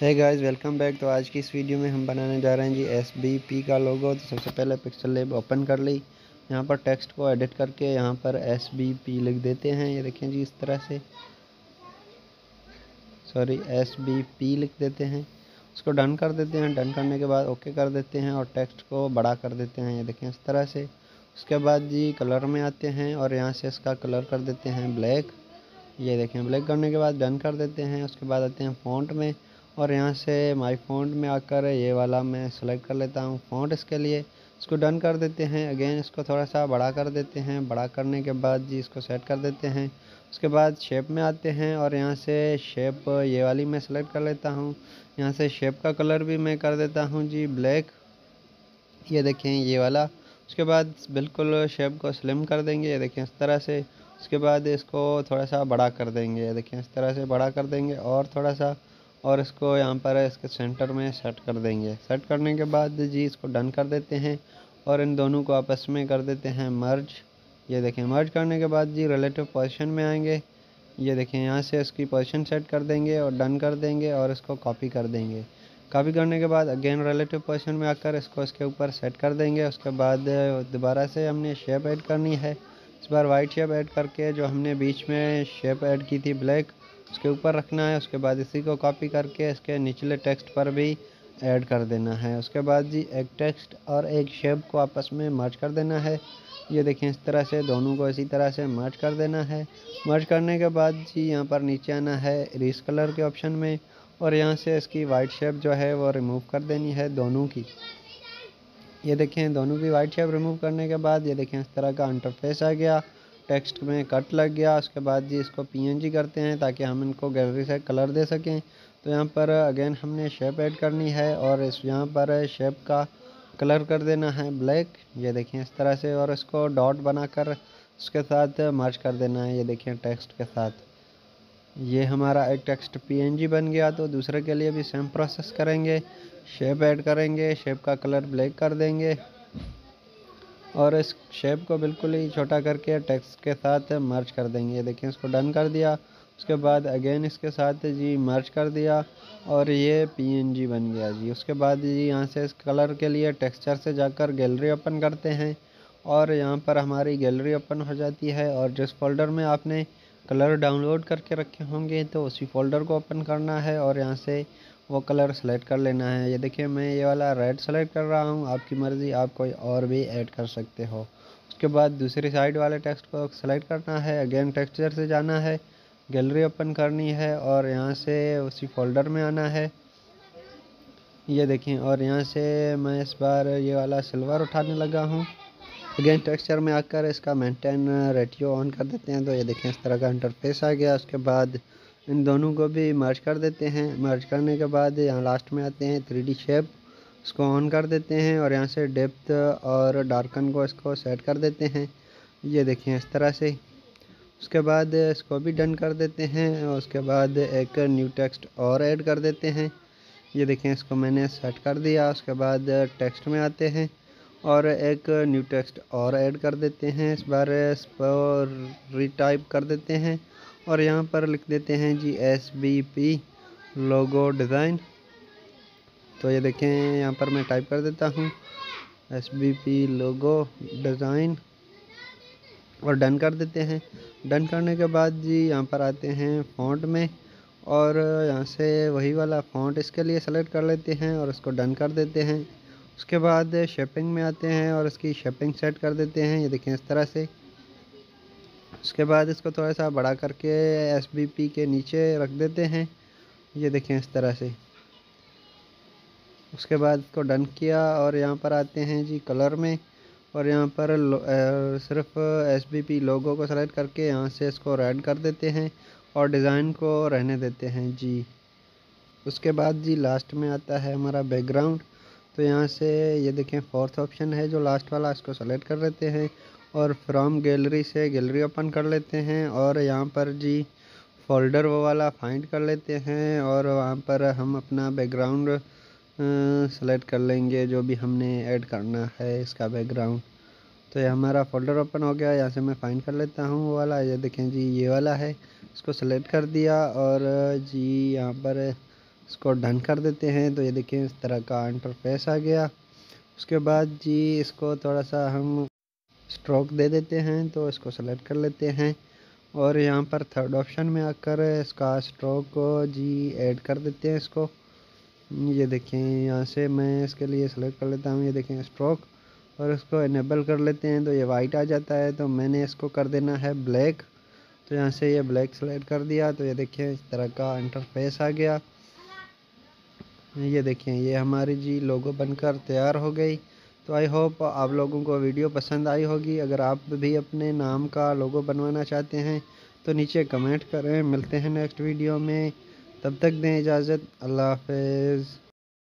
Hey guys, welcome back. तो आज की इस वीडियो में हम बनाने जा रहे हैं जी SBP का लोगो। तो सबसे पहले पिक्सल लैब ओपन कर ली। यहाँ पर टेक्स्ट को एडिट करके यहाँ पर SBP लिख देते हैं। ये देखें जी, इस तरह से SBP लिख देते हैं। उसको डन कर देते हैं। डन करने के बाद ओके कर देते हैं और टेक्स्ट को बड़ा कर देते हैं। ये देखें इस तरह से। उसके बाद जी कलर में आते हैं और यहाँ से इसका कलर कर देते हैं ब्लैक। ये देखें, ब्लैक करने के बाद डन कर देते हैं। उसके बाद आते हैं फ़ॉन्ट में और यहाँ से माय फ़ॉन्ट में आकर ये वाला मैं सेलेक्ट कर लेता हूँ फ़ॉन्ट इसके लिए। इसको डन कर देते हैं। अगेन इसको थोड़ा सा बड़ा कर देते हैं। बड़ा करने के बाद जी इसको सेट कर देते हैं। उसके बाद शेप में आते हैं और यहाँ से शेप ये वाली मैं सेलेक्ट कर लेता हूँ। यहाँ से शेप का कलर भी मैं कर देता हूँ जी ब्लैक। ये देखें ये वाला। उसके बाद बिल्कुल शेप को स्लिम कर देंगे। ये देखें इस तरह से। उसके बाद इसको थोड़ा सा बड़ा कर देंगे। ये देखें इस तरह से बड़ा कर देंगे और थोड़ा सा, और इसको यहाँ पर इसके सेंटर में सेट कर देंगे। सेट करने के बाद जी इसको डन कर देते हैं और इन दोनों को आपस में कर देते हैं मर्ज। ये देखें, मर्ज करने के बाद जी रिलेटिव पोजीशन में आएंगे। ये देखें, यहाँ से इसकी पोजीशन सेट कर देंगे और डन कर देंगे और इसको कॉपी कर देंगे। कॉपी करने के बाद अगेन रिलेटिव पोजीशन में आकर इसको इसके ऊपर सेट कर देंगे। उसके बाद दोबारा से हमने शेप ऐड करनी है। इस बार वाइट शेप ऐड करके जो हमने बीच में शेप ऐड की थी ब्लैक, उसके ऊपर रखना है। उसके बाद इसी को कॉपी करके इसके निचले टेक्स्ट पर भी ऐड कर देना है। उसके बाद जी एक टेक्स्ट और एक शेप को आपस में मर्ज कर देना है। ये देखें इस तरह से दोनों को इसी तरह से मर्ज कर देना है। मर्ज करने के बाद जी यहाँ पर नीचे आना है इरेज कलर के ऑप्शन में और यहाँ से इसकी वाइट शेप जो है वो रिमूव कर देनी है दोनों की। ये देखें, दोनों की वाइट शेप रिमूव करने के बाद ये देखें इस तरह का इंटरफेस आ गया। टेक्स्ट में कट लग गया। उसके बाद जी इसको PNG करते हैं ताकि हम इनको गैलरी से कलर दे सकें। तो यहाँ पर अगेन हमने शेप ऐड करनी है और इस यहाँ पर शेप का कलर कर देना है ब्लैक। ये देखें इस तरह से, और इसको डॉट बनाकर उसके साथ मर्ज कर देना है। ये देखें टेक्स्ट के साथ ये हमारा एक टेक्स्ट PNG बन गया। तो दूसरे के लिए भी सेम प्रोसेस करेंगे। शेप ऐड करेंगे, शेप का कलर ब्लैक कर देंगे और इस शेप को बिल्कुल ही छोटा करके टेक्स्ट के साथ मर्ज कर देंगे। ये देखें, इसको डन कर दिया। उसके बाद अगेन इसके साथ जी मर्ज कर दिया और ये PNG बन गया जी। उसके बाद जी यहाँ से इस कलर के लिए टेक्सचर से जाकर गैलरी ओपन करते हैं और यहाँ पर हमारी गैलरी ओपन हो जाती है। और जिस फोल्डर में आपने कलर डाउनलोड करके रखे होंगे तो उसी फोल्डर को ओपन करना है और यहाँ से वो कलर सेलेक्ट कर लेना है। ये देखिए, मैं ये वाला रेड सेलेक्ट कर रहा हूँ। आपकी मर्ज़ी, आप कोई और भी ऐड कर सकते हो। उसके बाद दूसरी साइड वाले टेक्स्ट को सेलेक्ट करना है। अगेन टेक्सचर से जाना है, गैलरी ओपन करनी है और यहाँ से उसी फोल्डर में आना है। ये देखें, और यहाँ से मैं इस बार ये वाला सिल्वर उठाने लगा हूँ। अगेन टेक्सचर में आकर इसका मेंटेन रेटियो ऑन कर देते हैं। तो ये देखें इस तरह का इंटरफेस आ गया। उसके बाद इन दोनों को भी मर्ज कर देते हैं। मर्ज करने के बाद यहाँ लास्ट में आते हैं 3D शेप, उसको ऑन कर देते हैं और यहाँ से डेप्थ और डार्कन को इसको सेट कर देते हैं। ये देखें इस तरह से। उसके बाद इसको भी डन कर देते हैं और उसके बाद एक न्यू टेक्स्ट और ऐड कर देते हैं। ये देखें, इसको मैंने सेट कर दिया। उसके बाद टेक्स्ट में आते हैं और एक न्यू टेक्स्ट और ऐड कर देते हैं। इस बार इस पर रीटाइप कर देते हैं और यहाँ पर लिख देते हैं जी SBP लोगो डिज़ाइन। तो ये देखें, यहाँ पर मैं टाइप कर देता हूँ SBP लोगो डिज़ाइन और डन कर देते हैं। डन करने के बाद जी यहाँ पर आते हैं फ़ॉन्ट में और यहाँ से वही वाला फ़ॉन्ट इसके लिए सेलेक्ट कर लेते हैं और इसको डन कर देते हैं। उसके बाद शेपिंग में आते हैं और इसकी शेपिंग सेट कर देते हैं। ये देखें इस तरह से। उसके बाद इसको थोड़ा सा बड़ा करके SBP के नीचे रख देते हैं। ये देखें इस तरह से। उसके बाद इसको डन किया और यहाँ पर आते हैं जी कलर में और यहाँ पर सिर्फ SBP लोगो को सेलेक्ट करके यहाँ से इसको रेड कर देते हैं और डिज़ाइन को रहने देते हैं जी। उसके बाद जी लास्ट में आता है हमारा बैकग्राउंड। तो यहाँ से ये देखें फोर्थ ऑप्शन है जो लास्ट वाला, इसको सेलेक्ट कर लेते हैं और फ्रॉम गैलरी से गैलरी ओपन कर लेते हैं और यहाँ पर जी फोल्डर वो वाला फाइंड कर लेते हैं और वहाँ पर हम अपना बैकग्राउंड सेलेक्ट कर लेंगे जो भी हमने ऐड करना है इसका बैकग्राउंड। तो ये हमारा फ़ोल्डर ओपन हो गया। यहाँ से मैं फाइंड कर लेता हूँ वो वाला। ये देखें जी, ये वाला है। इसको सेलेक्ट कर दिया और जी यहाँ पर इसको डन कर देते हैं। तो ये देखिए इस तरह का इंटरफेस आ गया। उसके बाद जी इसको थोड़ा सा हम स्ट्रोक दे देते हैं, तो इसको सेलेक्ट कर लेते हैं और यहाँ पर थर्ड ऑप्शन में आकर इसका स्ट्रोक को जी ऐड कर देते हैं इसको। ये देखें यहाँ से मैं इसके लिए सेलेक्ट कर लेता हूँ, ये देखें स्ट्रोक, और इसको इनेबल कर लेते हैं तो ये वाइट आ जाता है। तो मैंने इसको कर देना है ब्लैक, तो यहाँ से ये ब्लैक सेलेक्ट कर दिया। तो ये देखें इस तरह का इंटरफेस आ गया। ये देखें ये हमारी जी लोगो बनकर तैयार हो गई। तो आई होप आप लोगों को वीडियो पसंद आई होगी। अगर आप भी अपने नाम का लोगो बनवाना चाहते हैं तो नीचे कमेंट करें। मिलते हैं नेक्स्ट वीडियो में, तब तक दें इजाज़त। अल्लाह हाफ़िज़।